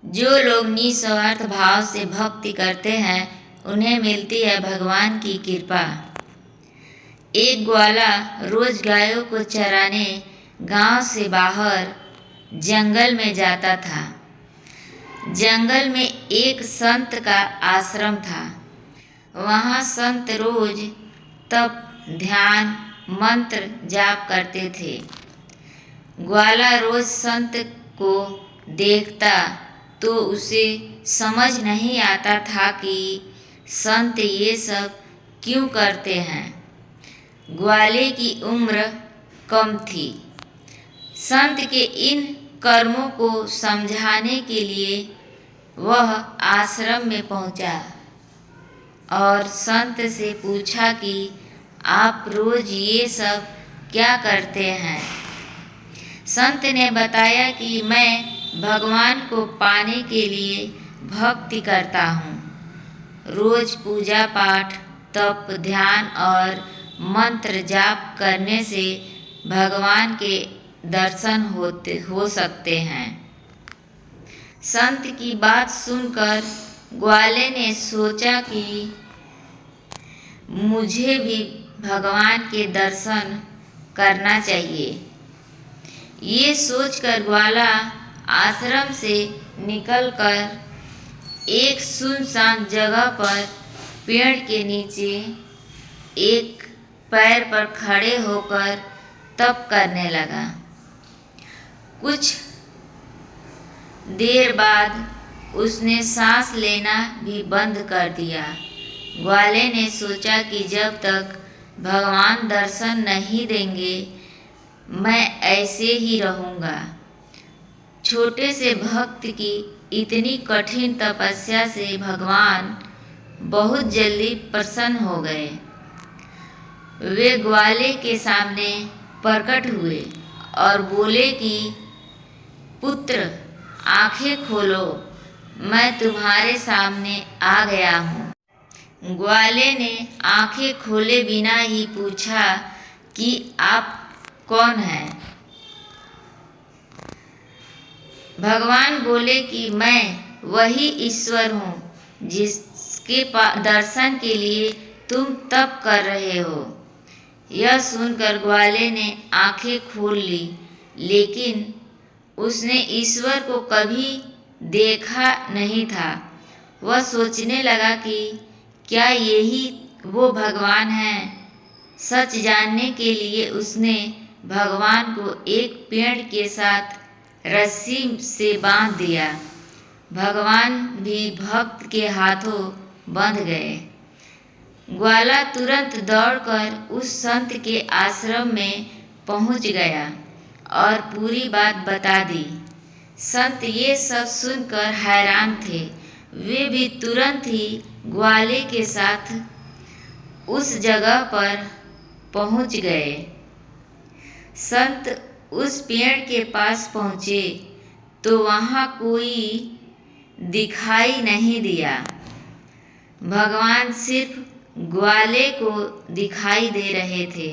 जो लोग निस्वार्थ भाव से भक्ति करते हैं उन्हें मिलती है भगवान की कृपा। एक ग्वाला रोज गायों को चराने गांव से बाहर जंगल में जाता था। जंगल में एक संत का आश्रम था। वहाँ संत रोज तप, ध्यान, मंत्र जाप करते थे। ग्वाला रोज संत को देखता तो उसे समझ नहीं आता था कि संत ये सब क्यों करते हैं। ग्वाले की उम्र कम थी। संत के इन कर्मों को समझाने के लिए वह आश्रम में पहुंचा और संत से पूछा कि आप रोज ये सब क्या करते हैं। संत ने बताया कि मैं भगवान को पाने के लिए भक्ति करता हूँ। रोज पूजा पाठ, तप, ध्यान और मंत्र जाप करने से भगवान के दर्शन हो सकते हैं। संत की बात सुनकर ग्वाले ने सोचा कि मुझे भी भगवान के दर्शन करना चाहिए। ये सोचकर ग्वाला आश्रम से निकलकर एक सुनसान जगह पर पेड़ के नीचे एक पैर पर खड़े होकर तप करने लगा। कुछ देर बाद उसने सांस लेना भी बंद कर दिया। ग्वाले ने सोचा कि जब तक भगवान दर्शन नहीं देंगे मैं ऐसे ही रहूँगा। छोटे से भक्त की इतनी कठिन तपस्या से भगवान बहुत जल्दी प्रसन्न हो गए। वे ग्वाले के सामने प्रकट हुए और बोले कि पुत्र, आंखें खोलो, मैं तुम्हारे सामने आ गया हूँ। ग्वाले ने आंखें खोले बिना ही पूछा कि आप कौन हैं। भगवान बोले कि मैं वही ईश्वर हूँ जिसके दर्शन के लिए तुम तप कर रहे हो। यह सुनकर ग्वाले ने आंखें खोल ली, लेकिन उसने ईश्वर को कभी देखा नहीं था। वह सोचने लगा कि क्या यही वो भगवान हैं। सच जानने के लिए उसने भगवान को एक पेड़ के साथ रस्सी से बांध दिया। भगवान भी भक्त के हाथों बंध गए। ग्वाला तुरंत दौड़कर उस संत के आश्रम में पहुंच गया और पूरी बात बता दी। संत ये सब सुनकर हैरान थे। वे भी तुरंत ही ग्वाले के साथ उस जगह पर पहुंच गए। संत उस पेड़ के पास पहुँचे तो वहाँ कोई दिखाई नहीं दिया। भगवान सिर्फ ग्वाले को दिखाई दे रहे थे।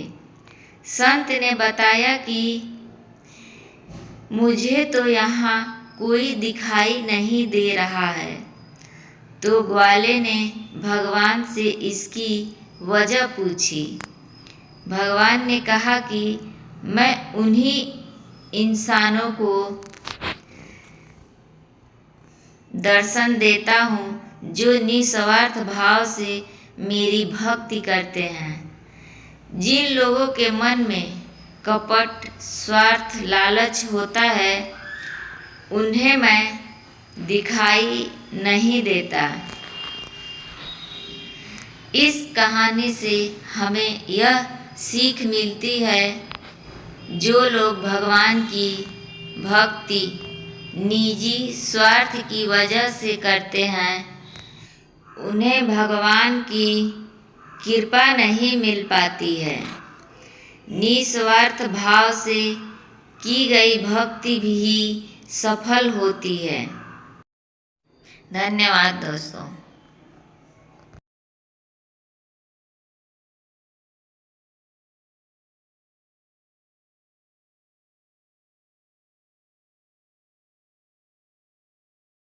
संत ने बताया कि मुझे तो यहाँ कोई दिखाई नहीं दे रहा है। तो ग्वाले ने भगवान से इसकी वजह पूछी। भगवान ने कहा कि मैं उन्हीं इंसानों को दर्शन देता हूँ जो निस्वार्थ भाव से मेरी भक्ति करते हैं। जिन लोगों के मन में कपट, स्वार्थ, लालच होता है उन्हें मैं दिखाई नहीं देता। इस कहानी से हमें यह सीख मिलती है, जो लोग भगवान की भक्ति निजी स्वार्थ की वजह से करते हैं उन्हें भगवान की कृपा नहीं मिल पाती है। निस्वार्थ भाव से की गई भक्ति भी सफल होती है। धन्यवाद दोस्तों।